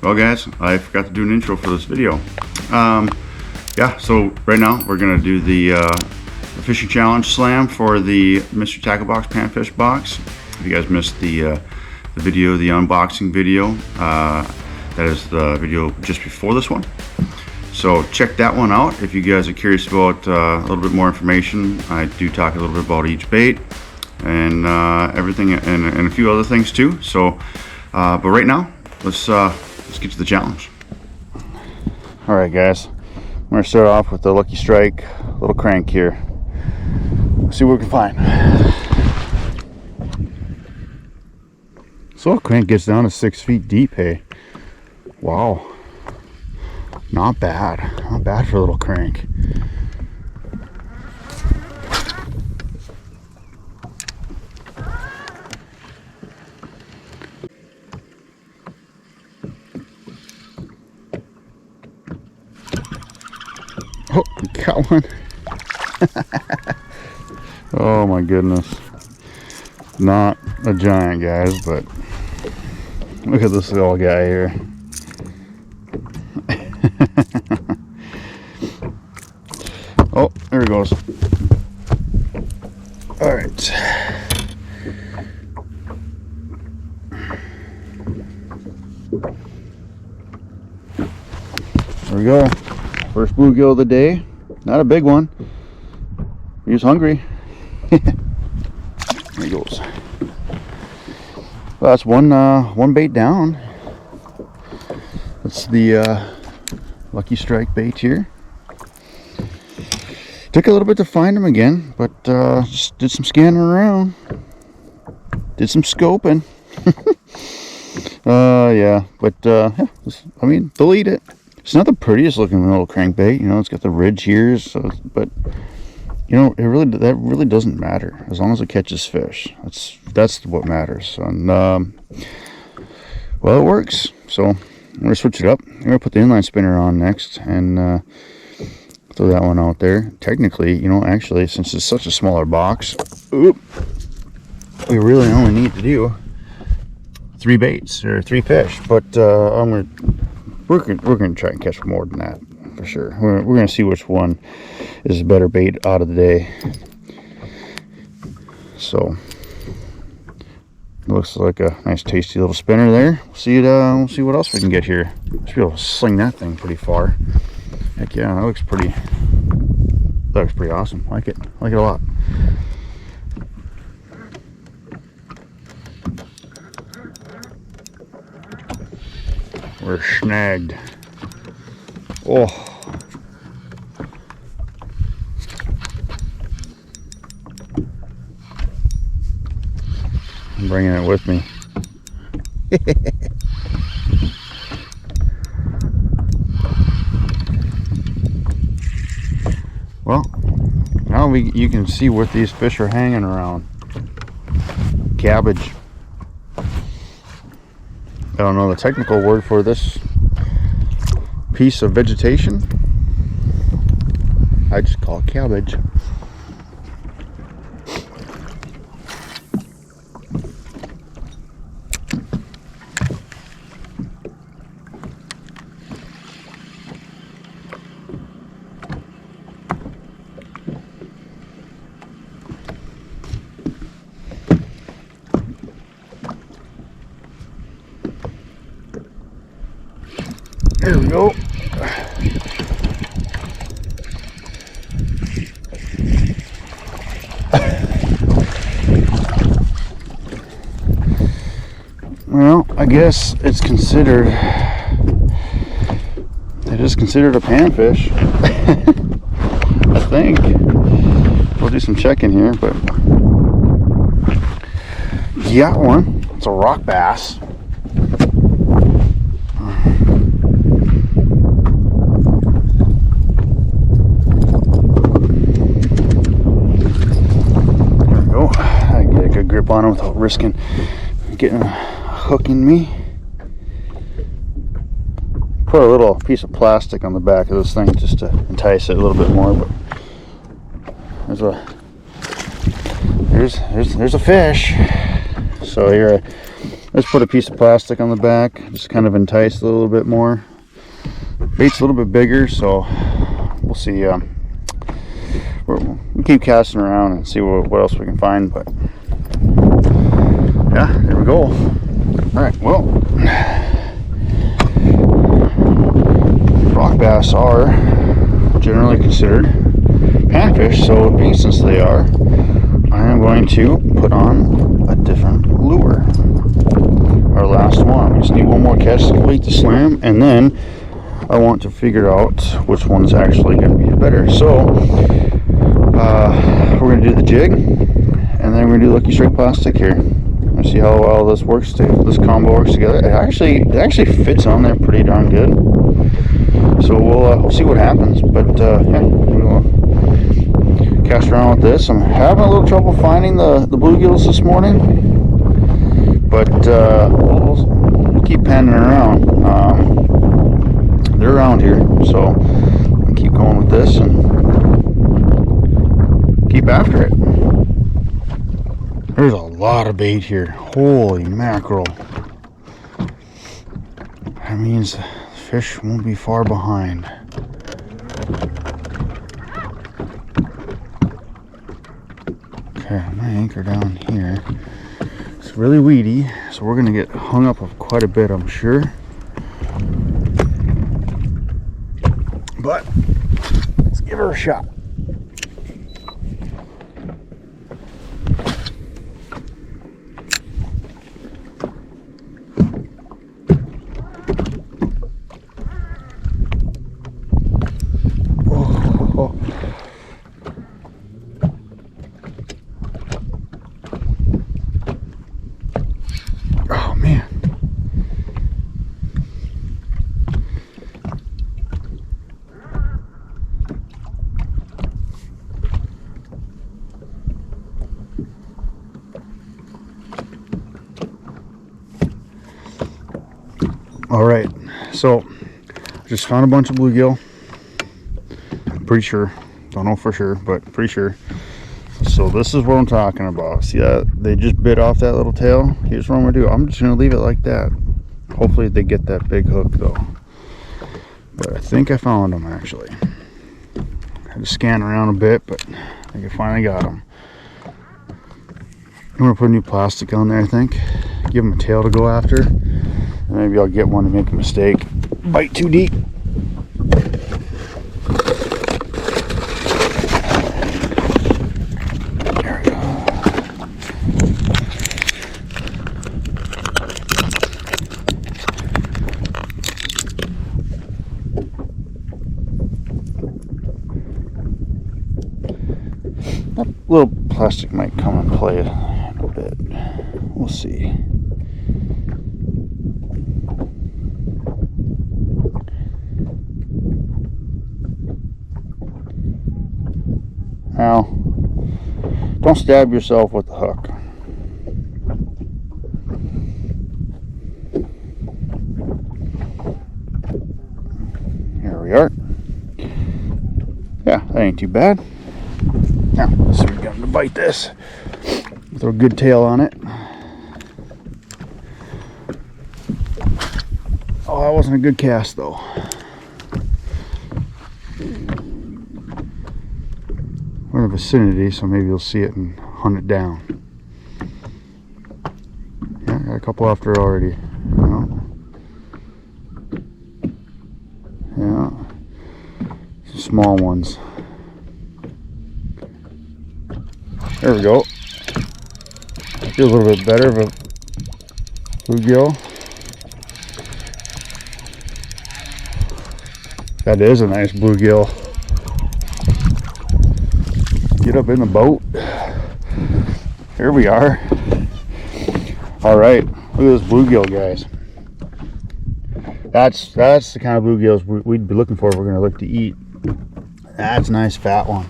Well guys, I forgot to do an intro for this video. Yeah, so right now we're gonna do the fishing challenge slam for the Mystery Tackle Box Panfish box. If you guys missed the video, the unboxing video, that is the video just before this one. So check that one out if you guys are curious about a little bit more information. I do talk a little bit about each bait and everything, and a few other things too. So, but right now, let's get to the challenge. All right, guys, I'm gonna start off with the Lucky Strike little crank here. Let's see what we can find. So a crank gets down to 6 feet deep. Hey, wow. Not bad for a little crank. Oh, got one. Oh my goodness. Not a giant, guys, but look at this little guy here. Oh, there he goes. All right. There we go. First bluegill of the day. Not a big one. He's hungry. There he goes. Well, that's one bait down. That's the Lucky Strike bait here. Took a little bit to find him again, but just did some scanning around. Did some scoping. Yeah, but yeah, I mean, they'll eat it. It's not the prettiest looking little crankbait, you know. It's got the ridge here, so, but you know, that really doesn't matter as long as it catches fish. That's what matters. And well, it works. So I'm gonna switch it up. I'm gonna put the inline spinner on next and throw that one out there. Technically, you know, actually, since it's such a smaller box, we really only need to do 3 baits or 3 fish. But we're gonna try and catch more than that for sure. We're gonna see which one is a better bait out of the day. So looks like a nice tasty little spinner there. We'll see what else we can get here. Should be able to sling that thing pretty far. Heck yeah, that looks pretty awesome. Like it a lot. We're snagged. Oh, I'm bringing it with me. Well, now you can see what these fish are hanging around. Cabbage. I don't know the technical word for this piece of vegetation. I just call it cabbage. There we go. Well, I guess it is considered a panfish. I think. We'll do some checking here, but got one. It's a rock bass. Grip on him without risking getting a hook in me. Put a little piece of plastic on the back of this thing just to entice it a little bit more, but there's a fish. So here Let's put a piece of plastic on the back, just kind of entice a little bit more. Bait's a little bit bigger, so we'll see. We'll keep casting around and see what else we can find. But yeah, there we go. All right, well, rock bass are generally considered panfish, so being since they are, I am going to put on a different lure. Our last one. We just need one more catch to complete the slam, and then I want to figure out which one's actually going to be better. So we're going to do the jig, and then we're going to do Lucky Strike plastic here. And see how well this works. This combo works together. It actually fits on there pretty darn good. So we'll see what happens. But yeah, we'll cast around with this. I'm having a little trouble finding the bluegills this morning, but we'll keep panning around. They're around here, so I'll keep going with this and keep after it. There's a lot of bait here. Holy mackerel. That means the fish won't be far behind. Okay, I'm gonna anchor down here. It's really weedy, so we're gonna get hung up of quite a bit, I'm sure. But let's give her a shot. Oh man. All right, so I just found a bunch of bluegill. Pretty sure, don't know for sure, but pretty sure. So this is what I'm talking about. See that they just bit off that little tail? Here's what I'm gonna do. I'm just gonna leave it like that. Hopefully they get that big hook though. But I think I found them actually. I had to scan around a bit, but I think I finally got them. I'm gonna put a new plastic on there, I think. Give them a tail to go after. And maybe I'll get one to make a mistake. Bite too deep. There we go. That little plastic might come and play in a bit. We'll see. Now, don't stab yourself with the hook. Here we are. Yeah, that ain't too bad. Now, let's see if we can get him to bite this. Throw a good tail on it. Oh, that wasn't a good cast though. We're in the vicinity, so maybe you'll see it and hunt it down. Yeah, got a couple after already. Yeah. Some small ones. There we go. Feels a little bit better of a bluegill. That is a nice bluegill. Get up in the boat. Here we are. All right, look at this bluegill, guys. That's the kind of bluegills we'd be looking for if we're going to look to eat. That's a nice fat one.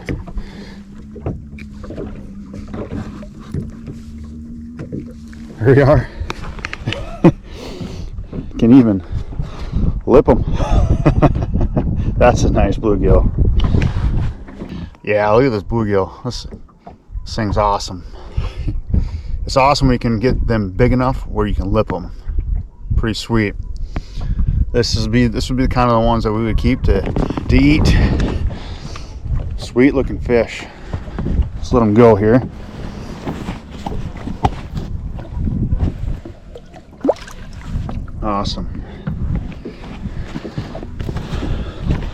Here we are. Can even lip them. That's a nice bluegill. Yeah, look at this bluegill. This thing's awesome. it's awesome when you can get them big enough where you can lip them. Pretty sweet. This would be the kind of the ones that we would keep to eat. Sweet looking fish. Let's let them go here. Awesome.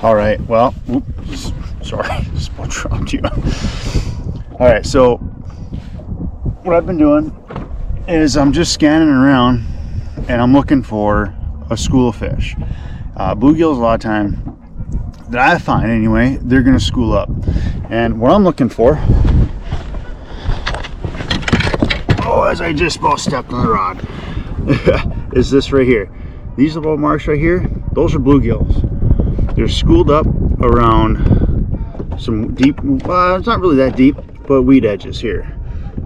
All right, well, oops, sorry, just about dropped you. All right, so what I've been doing is I'm just scanning around and I'm looking for a school of fish. Bluegills, a lot of time that I find anyway, they're gonna school up. And what I'm looking for, as I just about stepped on the rod, is this right here. These little marks right here, those are bluegills. They're schooled up around some deep, it's not really that deep, but weed edges here.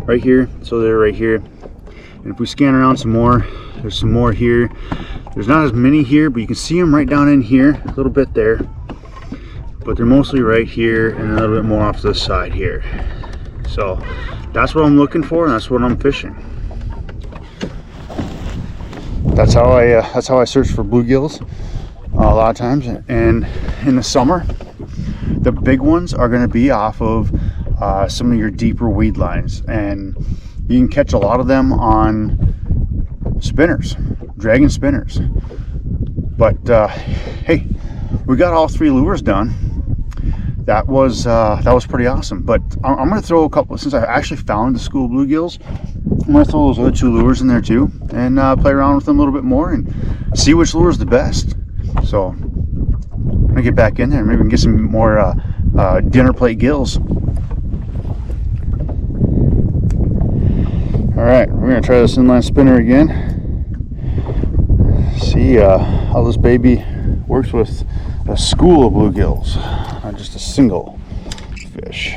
Right here, so they're right here. And if we scan around some more, there's some more here. There's not as many here, but you can see them right down in here, a little bit there. But they're mostly right here and a little bit more off to the side here. So that's what I'm looking for, and that's what I'm fishing. That's how I search for bluegills a lot of times. And in the summer, the big ones are going to be off of some of your deeper weed lines, and you can catch a lot of them on spinners, dragging spinners. But hey, we got all 3 lures done. That was pretty awesome. But I'm going to throw a couple, since I actually found the school of bluegills, I'm going to throw those other 2 lures in there too, and play around with them a little bit more and see which lure is the best. So I'm going to get back in there and maybe we can get some more dinner plate gills. All right, we're going to try this inline spinner again. See how this baby works with a school of bluegills, not just a single fish.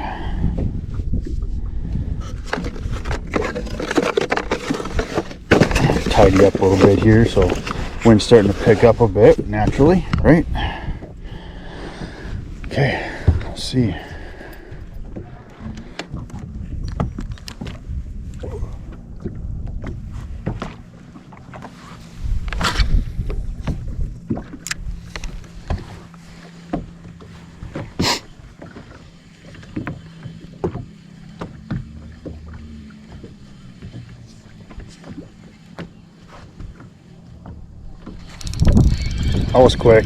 Tidy up a little bit here, so wind's starting to pick up a bit naturally, right? Okay, let's see. That was quick.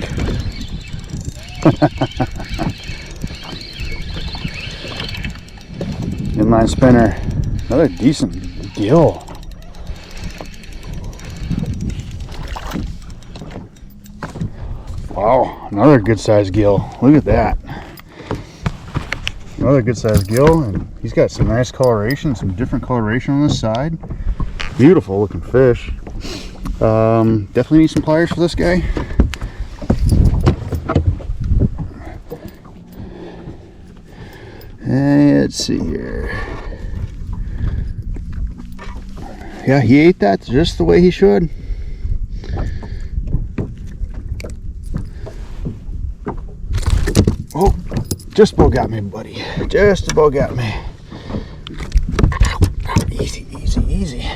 Inline spinner. Another decent gill. Wow, another good sized gill. Look at that. Another good sized gill, and he's got some nice coloration, some different coloration on this side. Beautiful looking fish. Definitely need some pliers for this guy. Let's see here. Yeah, he ate that just the way he should. Oh, just about got me, buddy. Just about got me. Easy, easy, easy.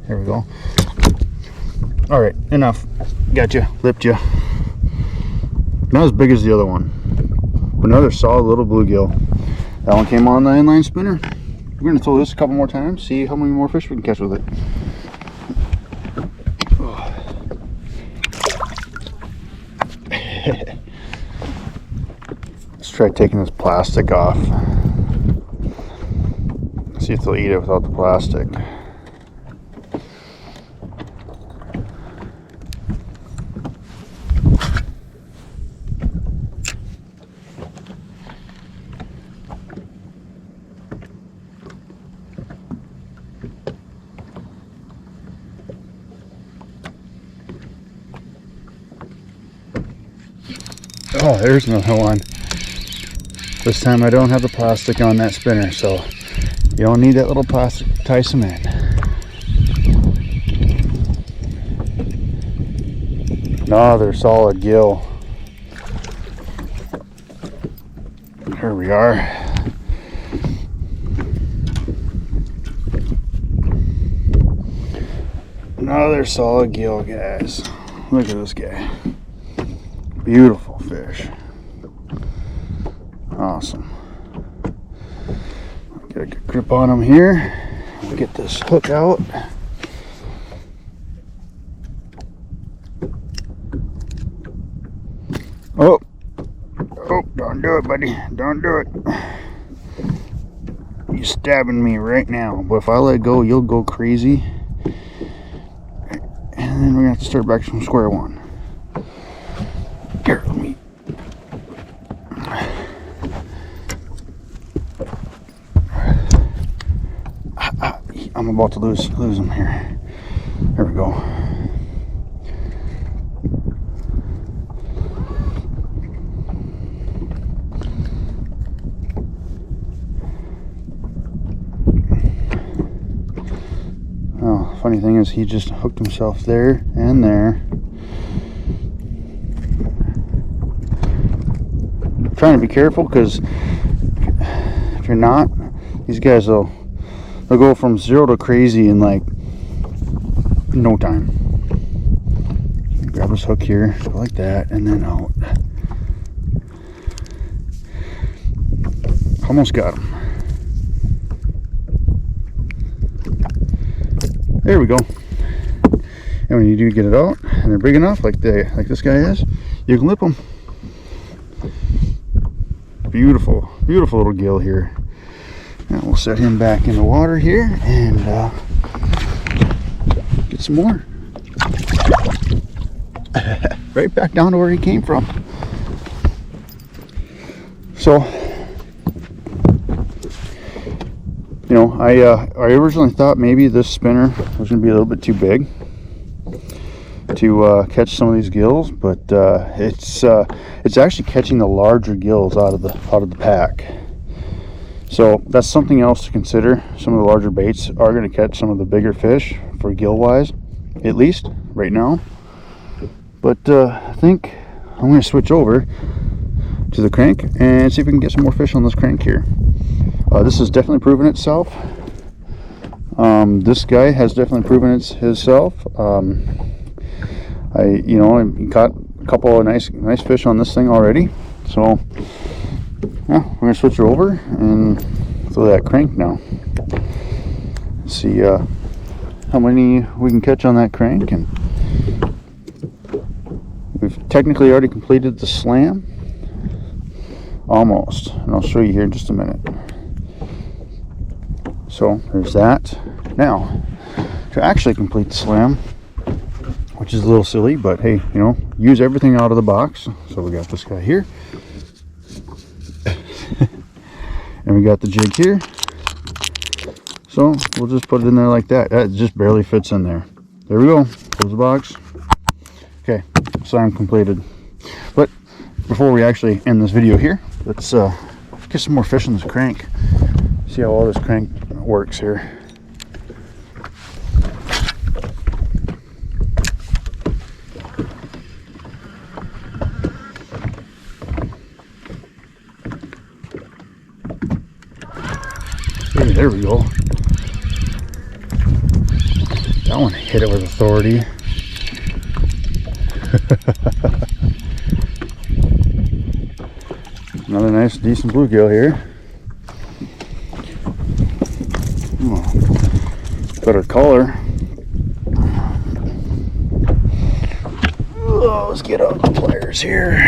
There we go. All right, enough. Got you, lipped you. Not as big as the other one. Another solid little bluegill. That one came on the inline spinner. We're going to throw this a couple more times, see how many more fish we can catch with it. Let's try taking this plastic off. See if they'll eat it without the plastic. Oh, there's another one. This time I don't have the plastic on that spinner, so you don't need that little plastic to tie some in. Another solid gill. Here we are. Another solid gill, guys. Look at this guy. Beautiful fish. Awesome. Get a good grip on him here. Get this hook out. Oh, don't do it, buddy. Don't do it. You're stabbing me right now. But if I let go, you'll go crazy. And then we're gonna have to start back from square one. Here, let me. I'm about to lose him here. There we go. Oh, funny thing is he just hooked himself there and there. I'm trying to be careful because if you're not, these guys they'll go from 0 to crazy in like no time. Grab this hook here, go like that, and then out. Almost got him. There we go. And when you do get it out, and they're big enough, like this guy is, you can lip them. Beautiful, beautiful little gill here. Now we'll set him back in the water here and get some more. Right back down to where he came from. So, you know, I originally thought maybe this spinner was going to be a little bit too big to catch some of these gills, but it's actually catching the larger gills out of the pack. So that's something else to consider. Some of the larger baits are going to catch some of the bigger fish for gill wise, at least right now. But I think I'm going to switch over to the crank and see if we can get some more fish on this crank here. This has definitely proven itself. This guy has definitely proven himself. I caught a couple of nice fish on this thing already. So yeah, we're gonna switch her over and throw that crank now. See how many we can catch on that crank, and we've technically already completed the slam. Almost, and I'll show you here in just a minute. So there's that. Now, to actually complete the slam, which is a little silly, but hey, you know, use everything out of the box. So we got this guy here. And we got the jig here. So we'll just put it in there like that. That just barely fits in there. There we go. Close the box. Okay, slam completed. But before we actually end this video here, let's get some more fish on this crank. See how all this crank works here. Hey, there we go. That one hit it with authority. Another nice, decent bluegill here. Better color. Oh, let's get out the pliers here.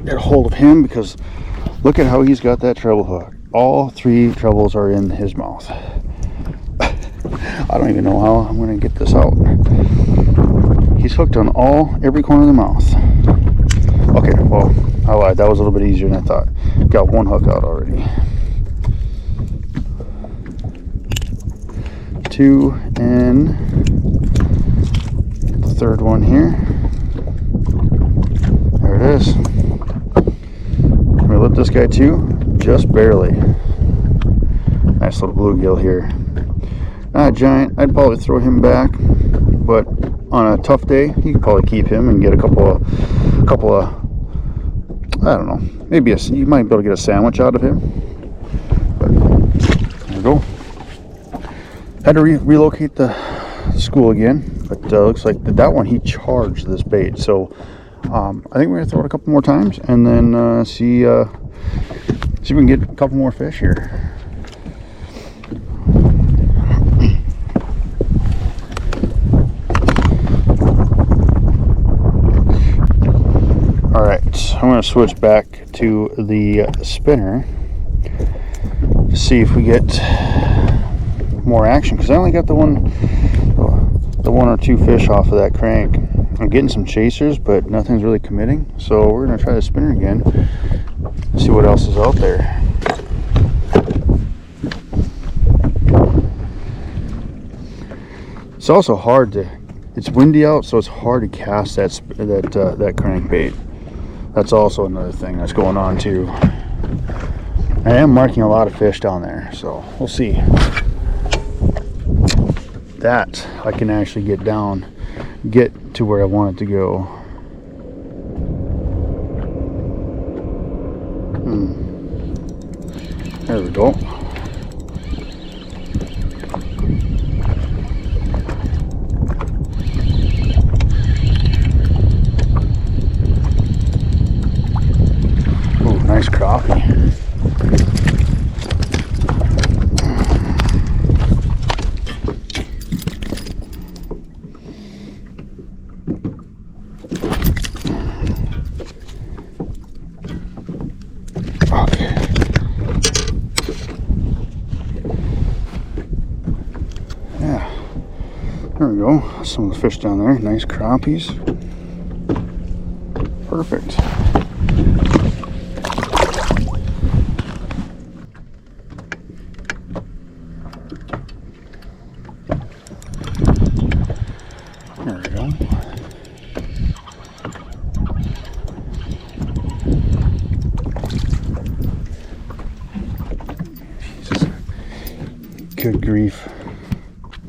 Get a hold of him because look at how he's got that treble hook. All 3 trebles are in his mouth. I don't even know how I'm going to get this out. He's hooked on every corner of the mouth. Okay, well, I lied. That was a little bit easier than I thought. Got one hook out already. 2 and the third one here. There it is. I'm gonna lip this guy too, just barely. Nice little bluegill here. Not giant. I'd probably throw him back, but on a tough day, you could probably keep him and get a couple of I don't know. Maybe you might be able to get a sandwich out of him. But there we go. Had to relocate the school again, but looks like that one he charged this bait. So I think we're gonna throw it a couple more times and then see if we can get a couple more fish here. All right, I'm gonna switch back to the spinner to see if we get more action, because I only got the one or two fish off of that crank. I'm getting some chasers, but nothing's really committing, so we're gonna try the spinner again, see what else is out there. It's also hard to, it's windy out, so it's hard to cast that crankbait. That's also another thing that's going on too. I am marking a lot of fish down there, so we'll see. That I can actually get to where I want it to go. There we go. Oh, nice crappie. There we go, some of the fish down there, nice crappies. Perfect. There we go. Jesus. Good grief.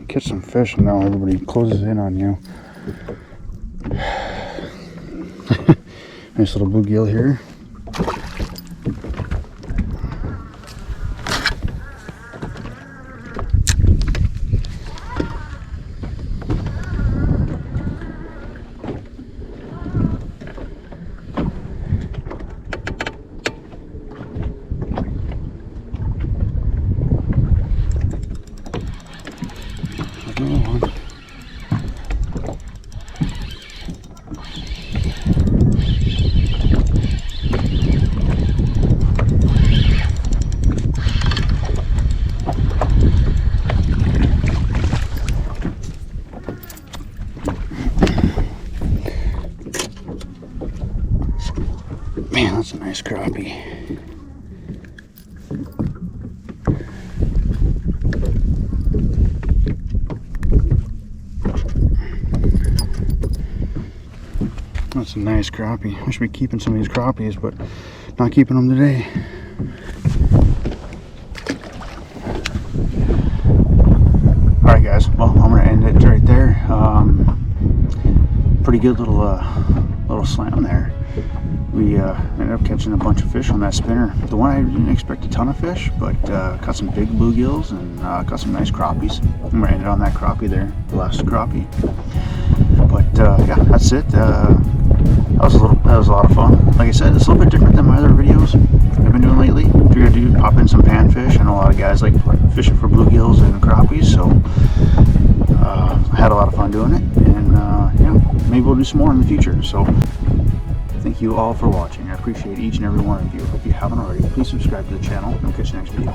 Catch some fish and now everybody closes in on you. Nice little bluegill here. Man, that's a nice crappie. That's a nice crappie. I should be keeping some of these crappies, but not keeping them today. Alright guys, well, I'm going to end it right there. Pretty good little slam there. We ended up catching a bunch of fish on that spinner. The one I didn't expect a ton of fish, but caught some big bluegills and caught some nice crappies. I'm going to end it on that crappie there, the last crappie. But yeah, that's it. That was a lot of fun. Like I said, it's a little bit different than my other videos I've been doing lately. Figured I'd pop in some panfish. I know a lot of guys like fishing for bluegills and crappies, so I had a lot of fun doing it. And yeah, maybe we'll do some more in the future. So thank you all for watching. I appreciate each and every one of you. If you haven't already, please subscribe to the channel and we'll catch you next video.